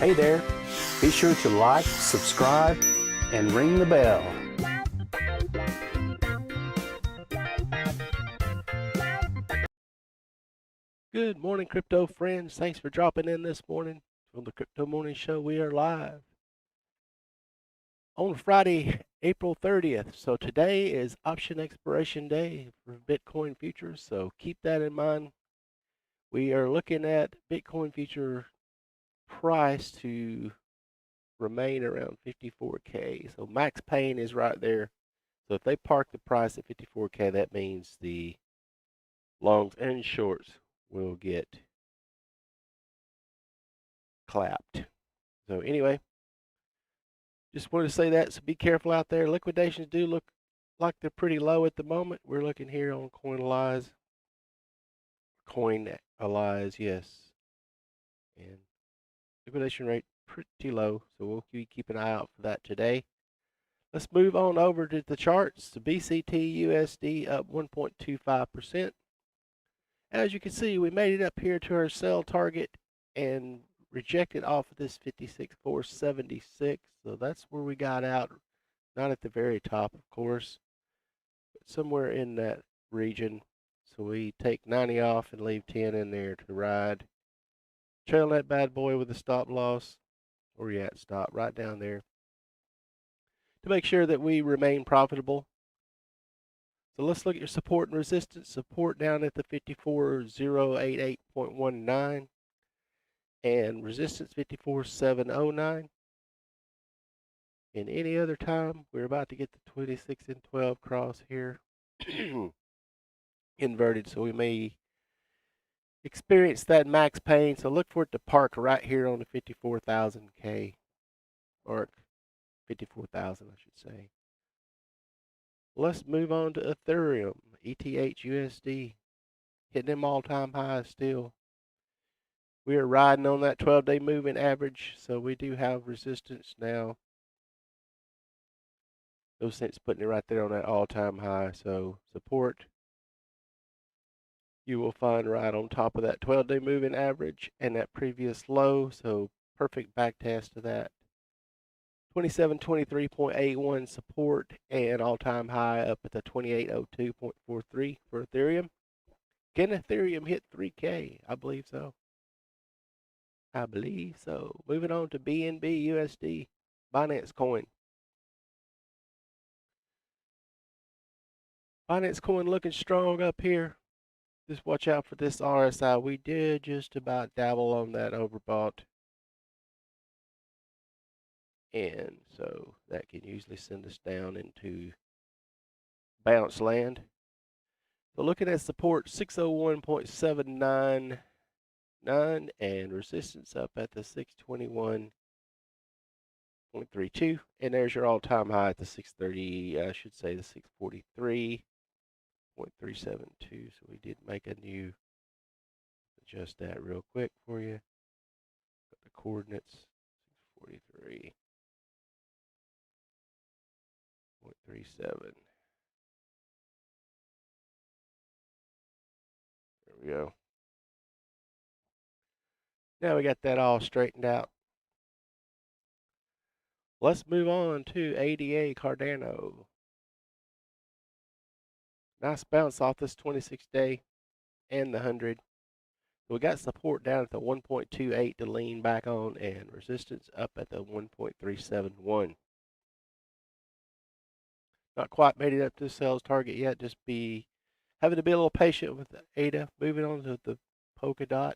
Hey there, be sure to like, subscribe, and ring the bell. Good morning, crypto friends. Thanks for dropping in this morning. On the Crypto Morning Show, we are live on Friday, April 30th. So today is option expiration day for Bitcoin futures. So keep that in mind. We are looking at Bitcoin future price to remain around 54K. So max pain is right there. So if they park the price at 54K, that means the longs and shorts will get clapped. So anyway, just wanted to say that. So be careful out there. Liquidations do look like they're pretty low at the moment. We're looking here on Coinalyze. Coinalyze, yes. And liquidation rate pretty low. So we'll keep an eye out for that today. Let's move on over to the charts. The BTC/USD up 1.25%. As you can see, we made it up here to our sell target and rejected off of this 56,476. So that's where we got out. Not at the very top, of course, but somewhere in that region. So we take 90 off and leave 10 in there to ride. Trail that bad boy with a stop loss. Where you at? Stop right down there to make sure that we remain profitable. So let's look at your support and resistance. Support down at the 54,088.19 and resistance 54,709. And any other time, we're about to get the 26 and 12 cross here inverted, so we may experience that max pain. So look for it to park right here on the 54,000K or 54,000, I should say. Let's move on to Ethereum, ETH/USD, hitting them all-time highs still. We are riding on that 12-day moving average, so we do have resistance now. No sense putting it right there on that all-time high. So support you will find right on top of that 12-day moving average and that previous low. So perfect back test of that. 2723.81 support and all-time high up at the 2802.43 for Ethereum. Can Ethereum hit 3K? I believe so. I believe so. Moving on to BNB USD, Binance Coin. Binance Coin looking strong up here. Just watch out for this RSI. We did just about dabble on that overbought. And so that can usually send us down into bounce land. So looking at support 601.799 and resistance up at the 621.32. And there's your all-time high at the 630, I should say the 643.372. So we did make a new, adjust that real quick for you. Got the coordinates 643.37. There we go. Now we got that all straightened out. Let's move on to ADA Cardano. Nice bounce off this 26-day and the 100. So we got support down at the 1.28 to lean back on and resistance up at the 1.371. Not quite made it up to the sales target yet. Just be having to be a little patient with the ADA. Moving on to the PolkaDot,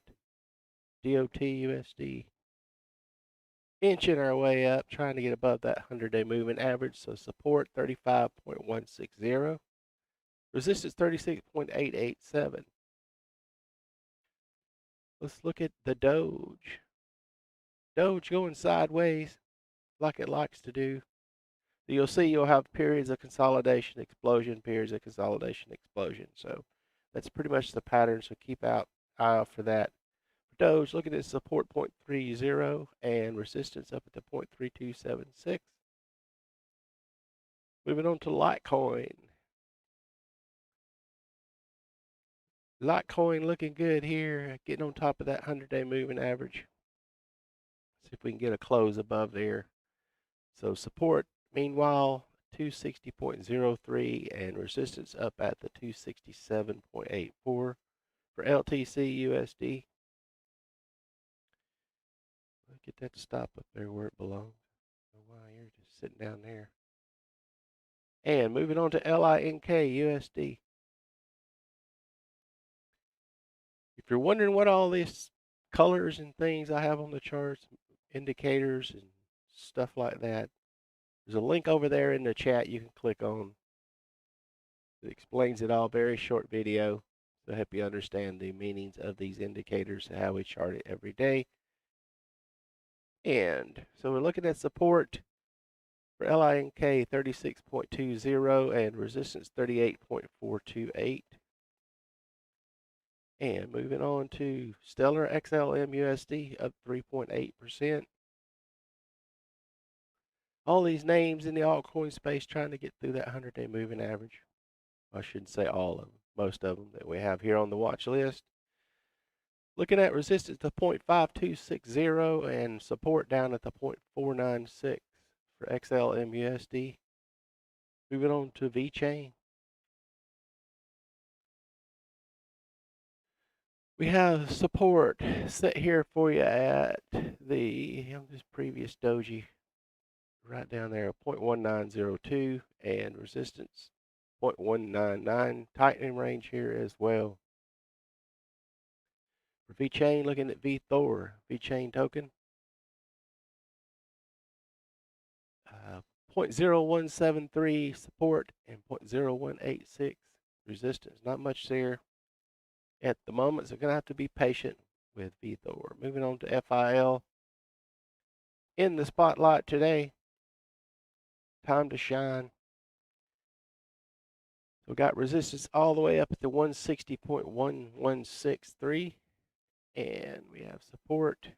DOT USD. Inching our way up, trying to get above that 100-day moving average. So support 35.160. Resistance 36.887. Let's look at the Doge. Doge going sideways like it likes to do. You'll see you'll have periods of consolidation, explosion, periods of consolidation, explosion. So that's pretty much the pattern. So keep eye out for that. For Doge, look at its support 0.30 and resistance up at the 0.3276. Moving on to Litecoin. Litecoin looking good here, getting on top of that 100-day moving average. See if we can get a close above there. So support, meanwhile, 260.03 and resistance up at the 267.84 for LTC USD. We'll get that to stop up there where it belongs. Oh, wow, you're just sitting down there. And moving on to LINK USD. If you're wondering what all these colors and things I have on the charts, indicators and stuff like that, there's a link over there in the chat you can click on. It explains it all, very short video to help you understand the meanings of these indicators and how we chart it every day. And so we're looking at support for LINK 36.20 and resistance 38.428. And moving on to Stellar XLM USD, up 3.8%. All these names in the altcoin space trying to get through that 100-day moving average. I shouldn't say all of them, most of them that we have here on the watch list. Looking at resistance to 0.5260 and support down at the 0.496 for XLM USD. Moving on to Vechain. We have support set here for you at this previous doji, right down there, 0.1902, and resistance 0.199, tightening range here as well. For Vechain, looking at Vethor, Vechain token, 0.0173 support and 0.0186 resistance. Not much there at the moment, so going to have to be patient with Vethor. Moving on to FIL. In the spotlight today, time to shine. So we got resistance all the way up at the 160.1163, and we have support.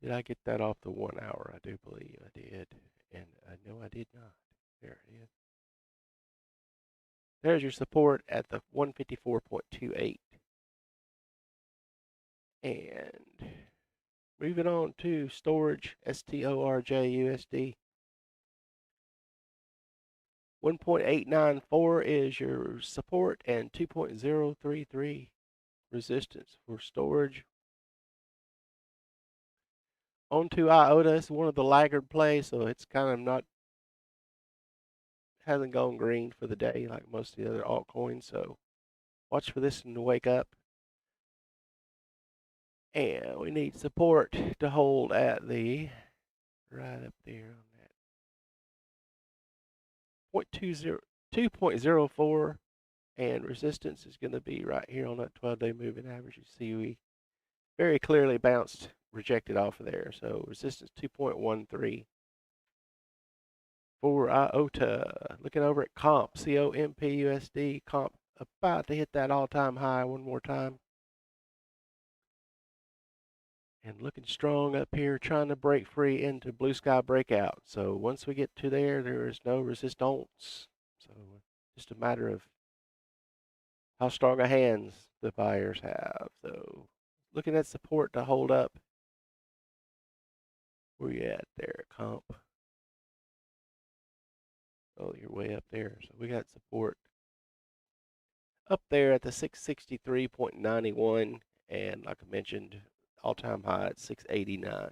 Did I get that off the 1 hour? I do believe I did, and I know I did not. There it is. There's your support at the 154.28. And moving on to Storj, STORJ USD. 1.894 is your support and 2.033 resistance for Storj. On to IOTA, it's one of the laggard plays, so it's kind of hasn't gone green for the day like most of the other altcoins, so watch for this one to wake up. And we need support to hold at the, right up there on that, 2.04, and resistance is going to be right here on that 12-day moving average. You see we very clearly bounced, rejected off of there, so resistance 2.13. For IOTA, looking over at comp, COMP-USD, comp about to hit that all-time high one more time. And looking strong up here, trying to break free into blue sky breakout. So once we get to there, there is no resistance. So just a matter of how strong a hands the buyers have. So looking at support to hold up. Where you at there, comp? Oh, you're way up there. So we got support up there at the 663.91, and like I mentioned, all-time high at 689.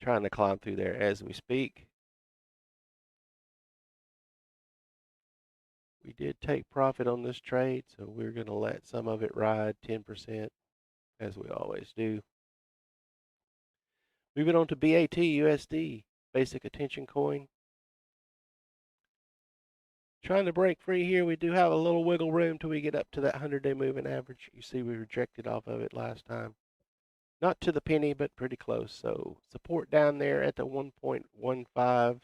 Trying to climb through there as we speak. We did take profit on this trade, so we're going to let some of it ride 10%, as we always do. Moving on to BAT-USD, basic attention coin. Trying to break free here. We do have a little wiggle room till we get up to that 100-day moving average. You see we rejected off of it last time. Not to the penny, but pretty close. So support down there at the 1.15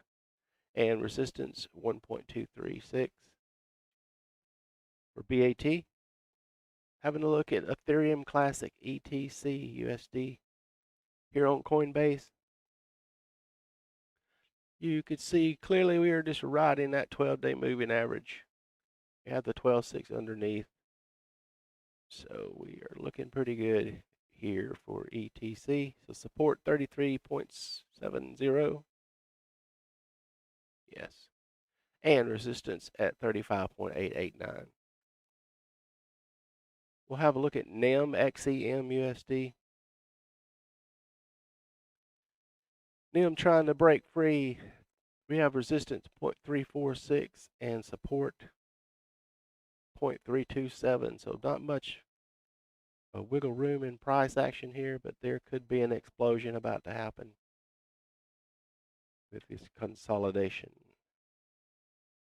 and resistance 1.236. For BAT, having a look at Ethereum Classic, ETC USD here on Coinbase. You could see clearly we are just riding that 12-day moving average. We have the 12.6 underneath. So we are looking pretty good here for ETC. So support 33.70. Yes. And resistance at 35.889. We'll have a look at NEM XEM USD. NEM trying to break free. We have resistance 0.346 and support 0.327. So not much wiggle room in price action here, but there could be an explosion about to happen with this consolidation.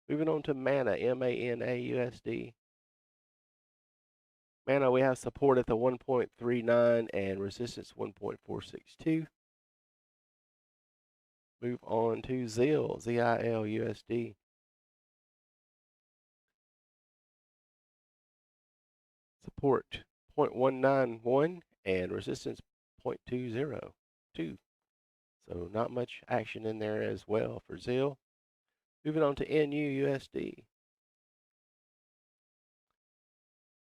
Moving on to MANA, MANA USD. MANA, we have support at the 1.39 and resistance 1.462. Move on to ZIL, ZIL USD. Support 0.191 and resistance 0.202. So not much action in there as well for ZIL. Moving on to NU USD.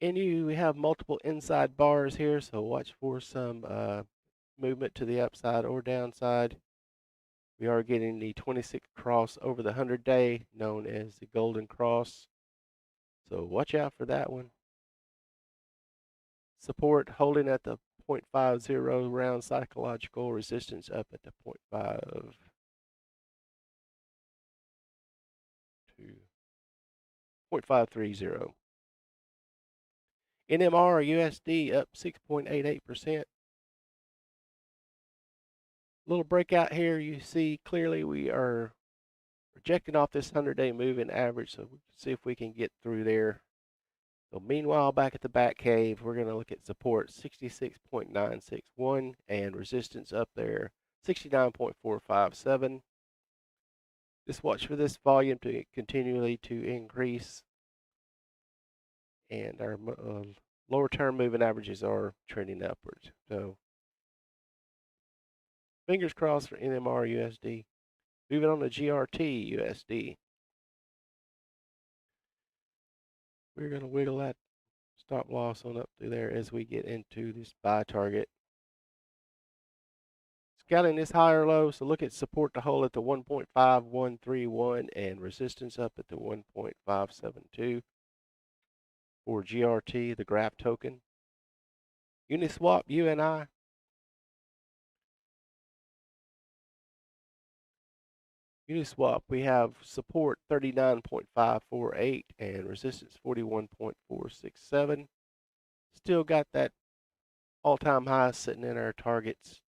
NU, we have multiple inside bars here, so watch for some movement to the upside or downside. We are getting the 26th cross over the 100-day, known as the Golden Cross. So watch out for that one. Support holding at the 0.50 round psychological, resistance up at the 0.5 to 0.530. NMR USD up 6.88%. Little breakout here. You see clearly we are rejecting off this 100-day moving average, so we'll see if we can get through there. So meanwhile, back at the back cave, we're going to look at support 66.961 and resistance up there 69.457. Just watch for this volume to continually to increase, and our lower term moving averages are trending upwards. So fingers crossed for NMR USD. Moving on to GRT USD. We're going to wiggle that stop loss on up through there as we get into this buy target. Scouting this higher low, so look at support to hold at the 1.5131 and resistance up at the 1.572 for GRT, the graph token. Uniswap UNI. Uniswap, we have support 39.548 and resistance 41.467. Still got that all-time high sitting in our targets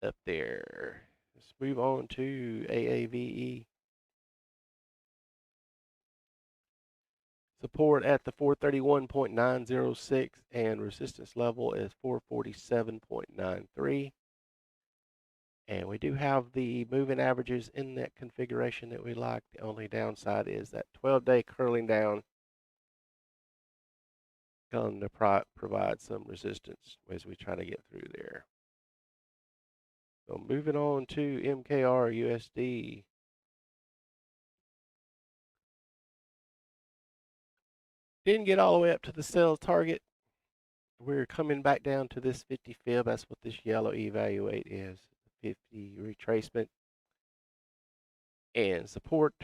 up there. Let's move on to AAVE. Support at the 431.906 and resistance level is 447.93. And we do have the moving averages in that configuration that we like. The only downside is that 12-day curling down going to provide some resistance as we try to get through there. So moving on to MKR USD. Didn't get all the way up to the sales target. We're coming back down to this 50 fib. That's what this yellow evaluate is. 50 retracement. And support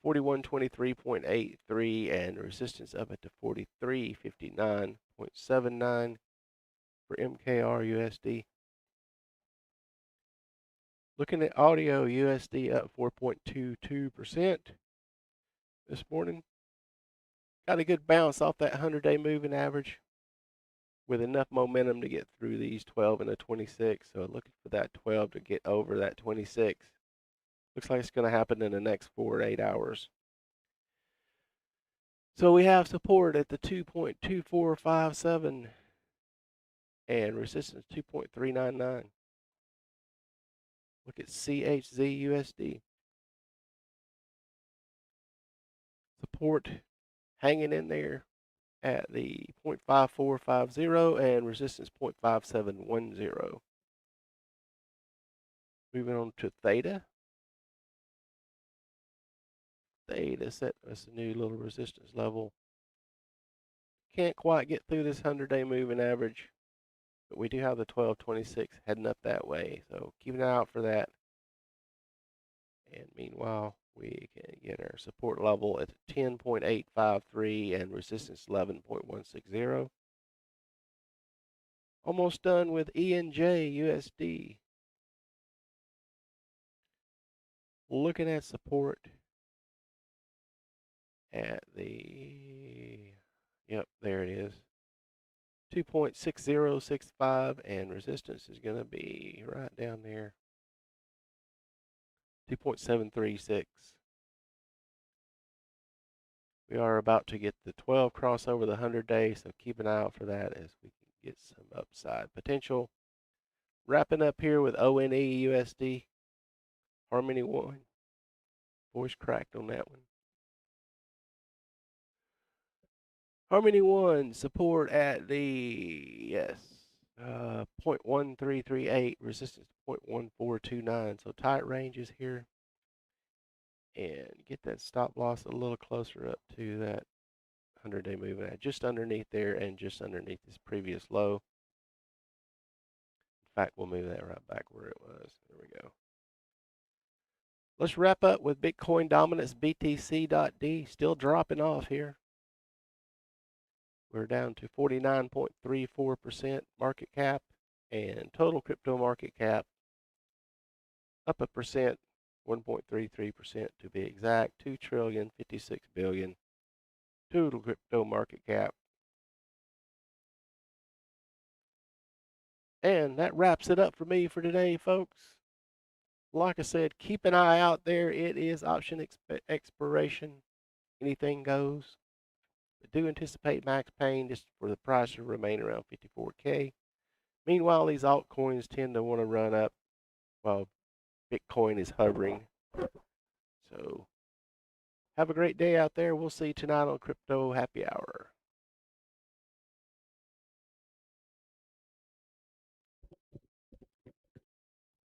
4123.83 and resistance up at the 4359.79 for MKR USD. Looking at audio USD up 4.22% this morning. Got a good bounce off that 100-day moving average with enough momentum to get through these 12 and a 26. So looking for that 12 to get over that 26. Looks like it's going to happen in the next 4 to 8 hours. So we have support at the 2.2457 and resistance 2.399. Look at CHZ USD. Support hanging in there at the 0.5450 and resistance 0.5710. Moving on to Theta. Theta set us a new little resistance level. Can't quite get through this 100-day moving average, But we do have the 1226 heading up that way, so keep an eye out for that. And meanwhile, we can get our support level at 10.853 and resistance 11.160. Almost done with ENJ USD. Looking at support at the, yep, there it is. 2.6065 and resistance is going to be right down there. 2.736. We are about to get the 12 crossover the 100-day, so keep an eye out for that as we can get some upside potential. Wrapping up here with ONE USD. Harmony 1. Voice cracked on that one. Harmony 1, support at the, yes, 0.1338, resistance 0.1429. So tight ranges here. And get that stop loss a little closer up to that 100-day moving at just underneath there and just underneath this previous low. In fact, we'll move that right back where it was. There we go. Let's wrap up with Bitcoin dominance, BTC.D, still dropping off here. We're down to 49.34% market cap, and total crypto market cap up a percent, 1.33% to be exact, 2,056 billion. Total crypto market cap. And that wraps it up for me for today, folks. Like I said, keep an eye out there. It is option expiration. Anything goes. But do anticipate max pain just for the price to remain around 54K. Meanwhile, these altcoins tend to want to run up while Bitcoin is hovering. So have a great day out there. We'll see you tonight on Crypto Happy Hour.